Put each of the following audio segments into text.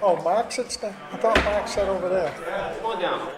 Oh, Mark sits there? I thought Mark sat over there. Come on down.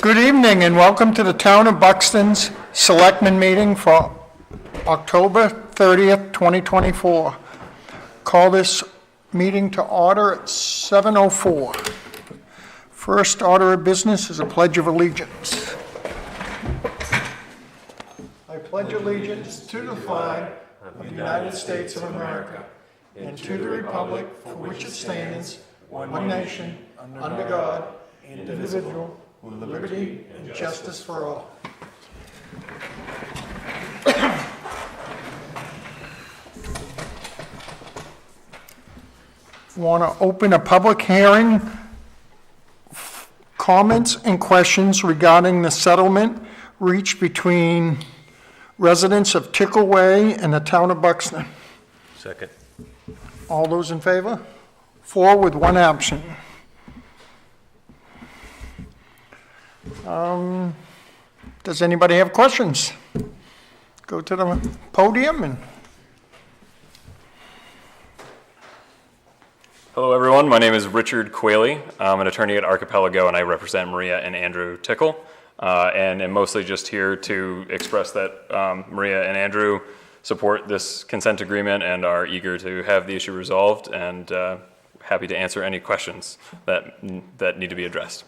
Good evening and welcome to the Town of Buxton's Selectmen Meeting for October 30th, 2024. Call this meeting to order at 7:04. First order of business is a Pledge of Allegiance. I pledge allegiance to the flag of the United States of America and to the republic for which it stands, one nation, under God, indivisible, with liberty and justice for all. Want to open a public hearing, comments and questions regarding the settlement reached between residents of Tickle Way and the town of Buxton. Second. All those in favor? 4 with 1 absent. Does anybody have questions? Go to the podium and... Hello, everyone. My name is Richard Quayle. I'm an attorney at Archipelago, and I represent Maria and Andrew Tickle. And am mostly just here to express that Maria and Andrew support this consent agreement and are eager to have the issue resolved, and happy to answer any questions that need to be addressed.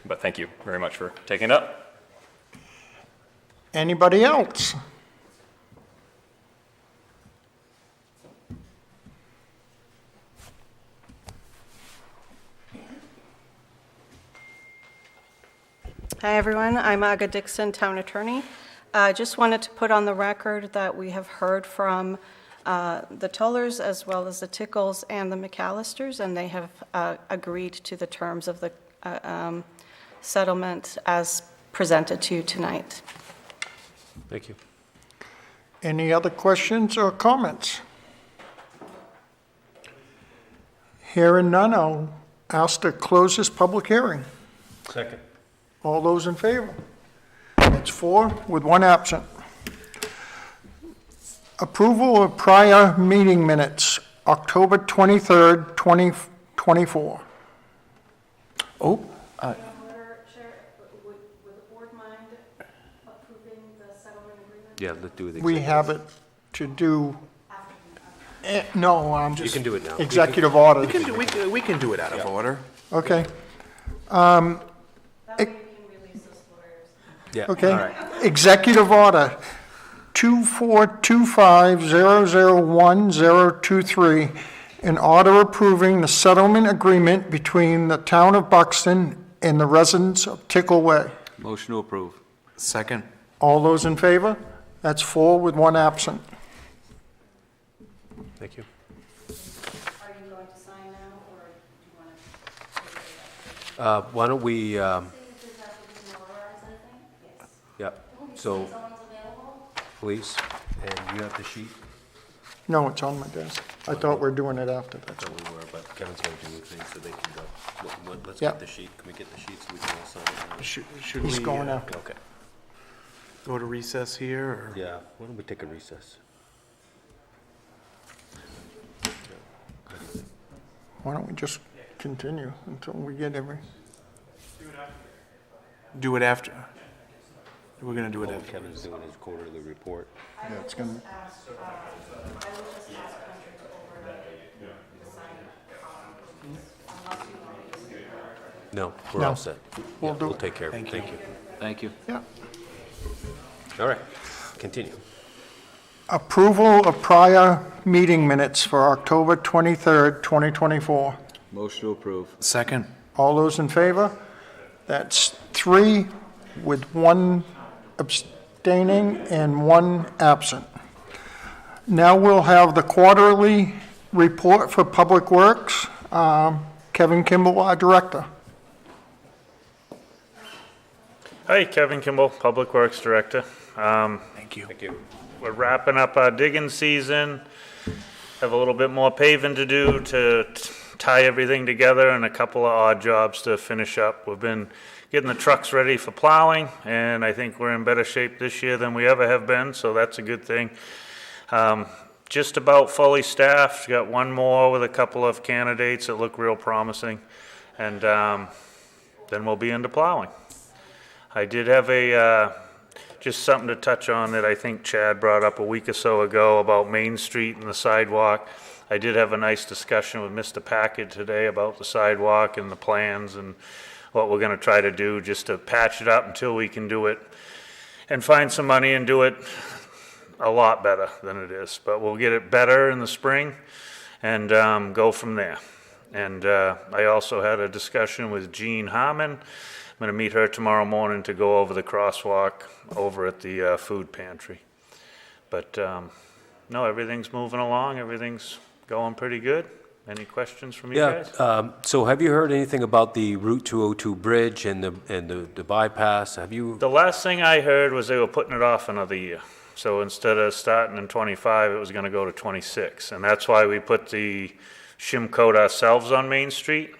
But thank you very much for taking it up. Anybody else? Hi, everyone. I'm Aga Dixon, Town Attorney. I just wanted to put on the record that we have heard from the Tullers as well as the Tickles and the McAllisters, and they have agreed to the terms of the settlement as presented to you tonight. Thank you. Any other questions or comments? Hearing none, I'll ask to close this public hearing. Second. All those in favor? That's 4 with 1 absent. Approval of prior meeting minutes, October 23rd, 2024. Oh. Would the board mind approving the settlement agreement? Yeah, let's do it. We have it to do, no, I'm You just. can do it now. Executive order. We can do it out of order. Okay, That way you can release those lawyers. Yeah. okay. All right. Executive order 2425001023, an order approving the settlement agreement between the town of Buxton and the residents of Tickle Way. Motion to approve. Second. All those in favor? That's 4 with 1 absent. Thank you. Are you going to sign now, or do you want to? Why don't we, Signatures have to be notarized, I think? Yes. yeah, so, Someone's available? please, and you have the sheet? No, it's on my desk. I thought we were doing it after that. Thought we were, but Kevin's gonna do things so they can go. Let's Yeah. get the sheet. Can we get the sheet so we can all sign it? Should He's we going after. Okay. go to recess here, or? Yeah, why don't we take a recess? Why don't we just continue until we get every, Do it after. We're gonna do it after. Kevin's doing his quarterly report. yeah, it's gonna, I would just ask country to override the sign unless you want to use it. No, we're No. all set. We'll Yeah, do We'll it. take care of it. Thank Thank you. Thank you. yeah. All right, continue. Approval of prior meeting minutes for October 23rd, 2024. Motion to approve. Second. All those in favor? That's 3 with 1 abstaining, and 1 absent. Now we'll have the quarterly report for Public Works. Kevin Kimball, our director. Hi, Kevin Kimball, Public Works Director. Thank you. We're wrapping up our digging season. Have a little bit more paving to do to tie everything together and a couple of odd jobs to finish up. We've been getting the trucks ready for plowing, and I think we're in better shape this year than we ever have been, so that's a good thing. Just about fully staffed, got one more with a couple of candidates that look real promising, and then we'll be into plowing. I did have just something to touch on that I think Chad brought up a week or so ago about Main Street and the sidewalk. I did have a nice discussion with Mr. Packard today about the sidewalk and the plans and what we're gonna try to do just to patch it up until we can do it and find some money and do it a lot better than it is. But we'll get it better in the spring and go from there. And I also had a discussion with Jean Harmon. I'm going to meet her tomorrow morning to go over the crosswalk over at the food pantry. But no, everything's moving along. Everything's going pretty good. Any questions from you guys? So have you heard anything about the Route 202 bridge and the bypass? Have you? The last thing I heard was they were putting it off another year. So instead of starting in 25, it was going to go to 26. And that's why we put the shim coat ourselves on Main Street.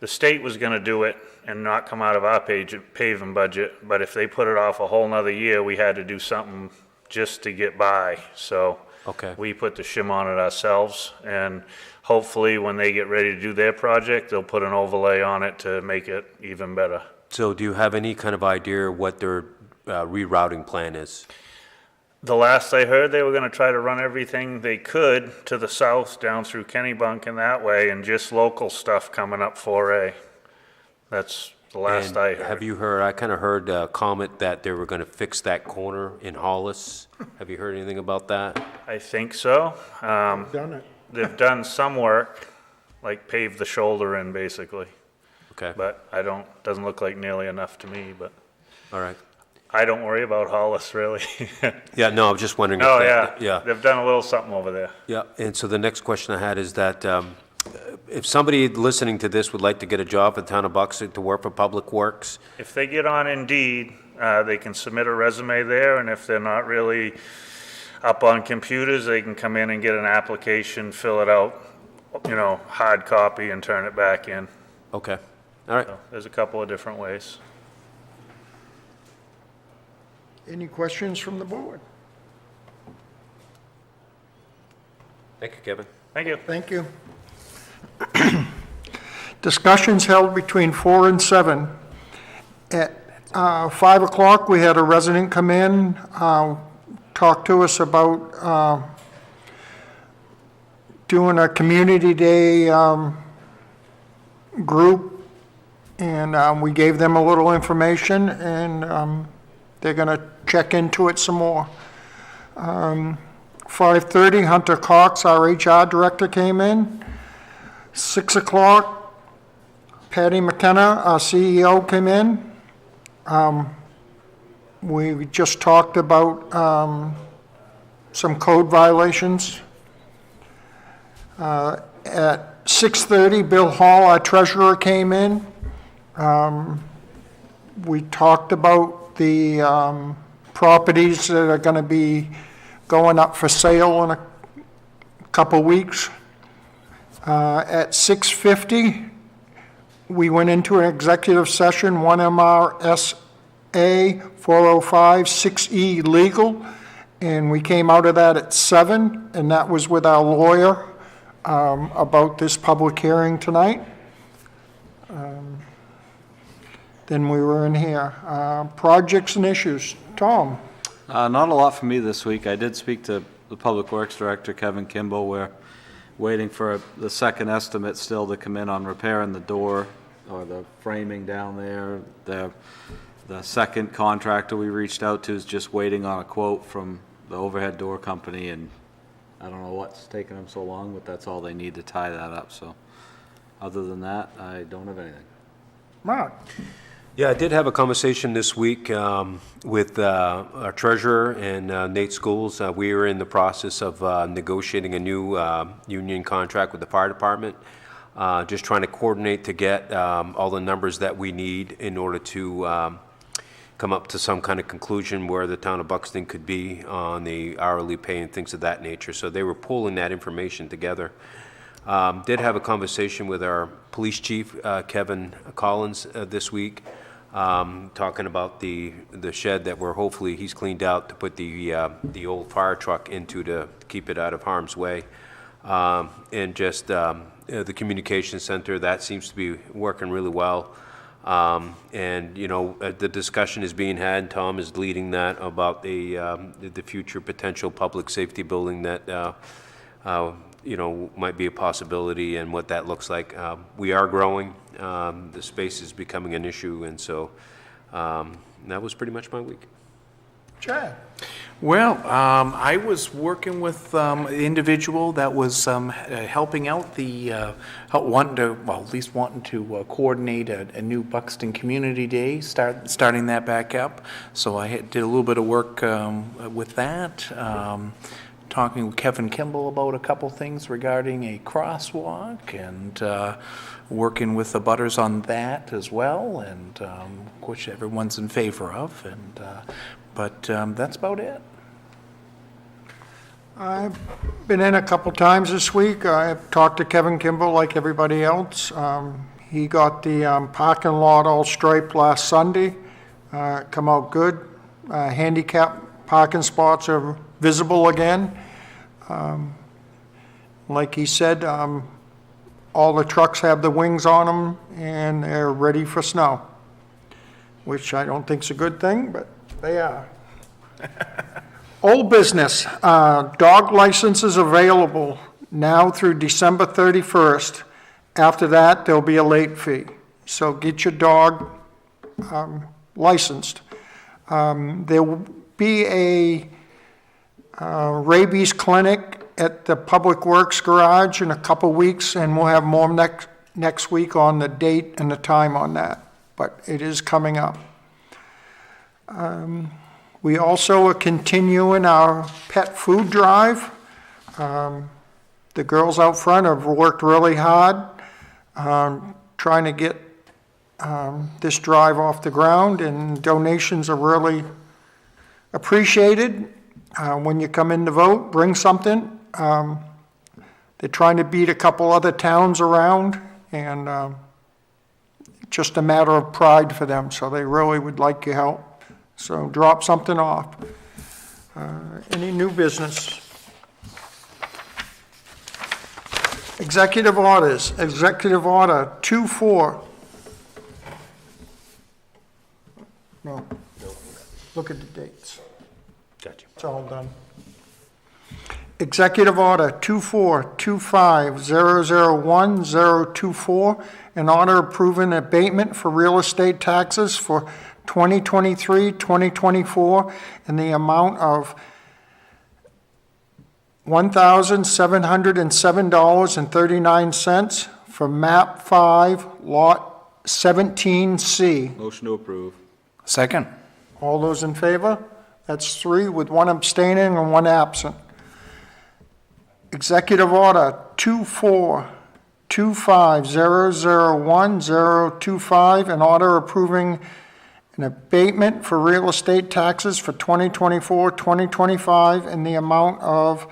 The state was going to do it and not come out of our paving budget, but if they put it off a whole nother year, we had to do something just to get by. So Okay. we put the shim on it ourselves, and hopefully when they get ready to do their project, they'll put an overlay on it to make it even better. So do you have any kind of idea what their rerouting plan is? The last I heard, they were gonna try to run everything they could to the south, down through Kennybunk and that way, and just local stuff coming up 4A. That's the last And I heard. have you heard, I kind of heard a comment that they were going to fix that corner in Hollis. Have you heard anything about that? I think so. Done it. They've done some work, like pave the shoulder in basically, Okay, but doesn't look like nearly enough to me, but all right. I don't worry about Hollis really. Yeah, no, I'm just wondering. if Oh, that- yeah. Yeah, They've done a little something over there. yeah. And so the next question I had is that if somebody listening to this would like to get a job at the town of Buxton to work for Public Works, If they get on Indeed, they can submit a resume there, and if they're not really up on computers, they can come in and get an application, fill it out, hard copy and turn it back in. okay, all right. So there's a couple of different ways. Any questions from the board? Thank you, Kevin. Thank you. Thank you. Discussions held between 4 and 7. At 5 o'clock, we had a resident come in, talk to us about doing a community day group, and we gave them a little information, and they're going to check into it some more. 5:30, Hunter Cox, our HR director, came in. 6 o'clock, Patty McKenna, our CEO, came in. We just talked about some code violations. At 6:30, Bill Hall, our treasurer, came in. We talked about the properties that are going to be going up for sale in a couple weeks. At 6:50, we went into an executive session, 1 MRSA 405 6E legal, and we came out of that at 7, and that was with our lawyer about this public hearing tonight. Then we were in here. Projects and issues. Tom? Not a lot for me this week. I did speak to the Public Works Director, Kevin Kimball. We're waiting for the second estimate still to come in on repairing the door or the framing down there. The second contractor we reached out to is just waiting on a quote from the overhead door company, and I don't know what's taking them so long, but that's all they need to tie that up. So other than that, I don't have anything. Mark? Yeah, I did have a conversation this week with our treasurer and Nate Schools. We are in the process of negotiating a new union contract with the fire department. Just trying to coordinate to get all the numbers that we need in order to come up to some kind of conclusion where the town of Buxton could be on the hourly pay and things of that nature. So they were pulling that information together. Did have a conversation with our police chief, Kevin Collins, this week, talking about the shed that hopefully he's cleaned out to put the old fire truck into to keep it out of harm's way. And just the communication center, that seems to be working really well. And, the discussion is being had, Tom is leading that, about the future potential public safety building that, might be a possibility and what that looks like. We are growing, the space is becoming an issue, and so that was pretty much my week. Chad? Well, I was working with an individual that was helping out at least wanting to coordinate a new Buxton Community Day, starting that back up. So I did a little bit of work with that, talking with Kevin Kimball about a couple things regarding a crosswalk, and working with the butters on that as well, and which everyone's in favor of. And but that's about it. I've been in a couple times this week. I've talked to Kevin Kimball like everybody else. He got the parking lot all striped last Sunday. Come out good. Handicap parking spots are visible again. Like he said, all the trucks have the wings on them and they're ready for snow, which I don't think is a good thing, but they are. Old business, dog licenses available now through December 31st. After that, there'll be a late fee. So get your dog licensed. There will be a rabies clinic at the Public Works Garage in a couple weeks, and we'll have more next week on the date and the time on that, but it is coming up. We also are continuing our pet food drive. The girls out front have worked really hard trying to get this drive off the ground, and donations are really appreciated. When you come in to vote, bring something. They're trying to beat a couple other towns around, and just a matter of pride for them, so they really would like your help. So drop something off. Any new business? Executive orders. Executive order 24. No. Look at the dates. Gotcha. It's all done. Executive order 2425001024, an order approving abatement for real estate taxes for 2023-2024 in the amount of $1,707.39 for MAP 5, Lot 17C. Motion to approve. Second. All those in favor? That's 3 with 1 abstaining and 1 absent. Executive order 2425001025, an order approving an abatement for real estate taxes for 2024-2025 in the amount of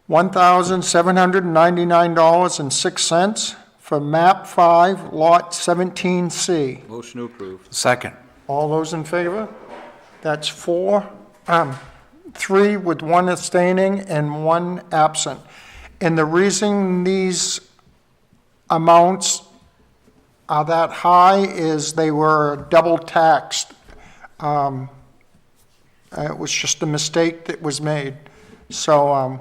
$1,799.06 for MAP 5, Lot 17C. Motion to approve. Second. All those in favor? That's 3 with 1 abstaining and 1 absent. And the reason these amounts are that high is they were double taxed. It was just a mistake that was made. So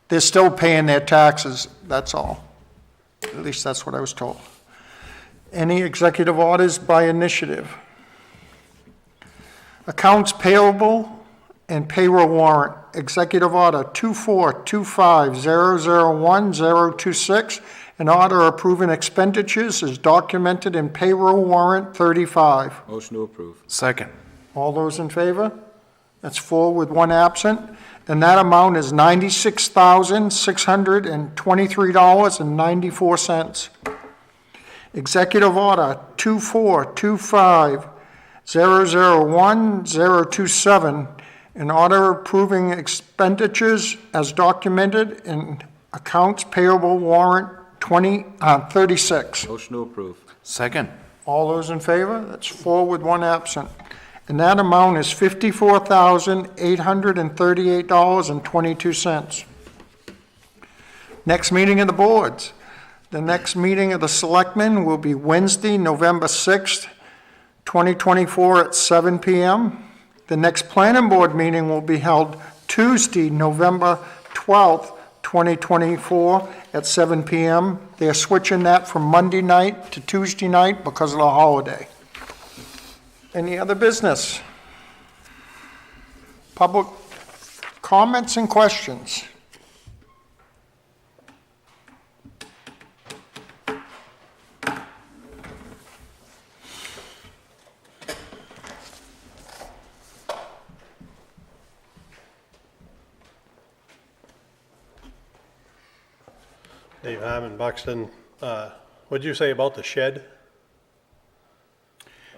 they're still paying their taxes, that's all. At least that's what I was told. Any executive orders by initiative? Accounts payable and payroll warrant. Executive order 2425001026, An order approving expenditures is documented in payroll warrant 35. Motion to approve. Second. All those in favor? That's 4 with 1 absent. And that amount is $96,623.94. Executive order 2425-001-027, an order approving expenditures as documented in accounts payable warrant 36. Motion to approve. Second. All those in favor? That's 4 with 1 absent. And that amount is $54,838.22. Next meeting of the boards. The next meeting of the selectmen will be Wednesday, November 6th, 2024 at 7 p.m. The next planning board meeting will be held Tuesday, November 12th, 2024 at 7 p.m. They're switching that from Monday night to Tuesday night because of the holiday. Any other business? Public comments and questions? Dave Harmon, Buxton. What'd you say about the shed?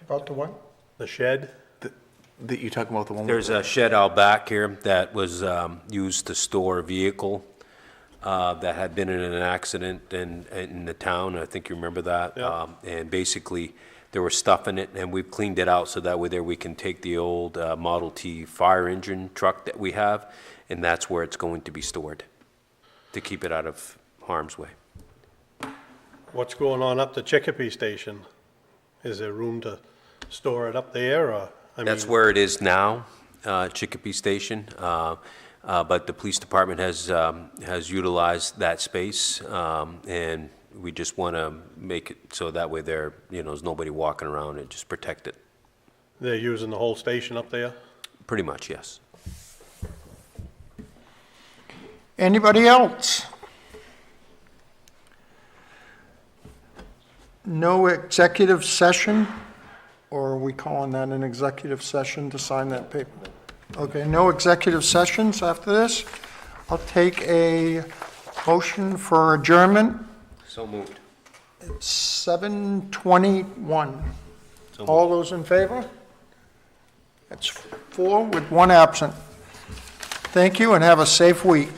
About the what? The shed? That you talking about the one? with There's a shed out back here that was used to store a vehicle that had been in an accident in the town. I think you remember that. Yeah. And basically, there was stuff in it, and we've cleaned it out so that way there we can take the old Model T fire engine truck that we have, and that's where it's going to be stored, to keep it out of harm's way. What's going on up the Chicopee station? Is there room to store it up there, or? That's where it is now, Chicopee Station, but the police department has utilized that space, and we just want to make it so that way there's nobody walking around and just protect it. They're using the whole station up there? Pretty much, yes. Anybody else? No executive session, or are we calling that an executive session to sign that paper? Okay, no executive sessions after this. I'll take a motion for adjournment. So moved. It's 7:21. So moved. All those in favor? That's 4 with 1 absent. Thank you and have a safe week.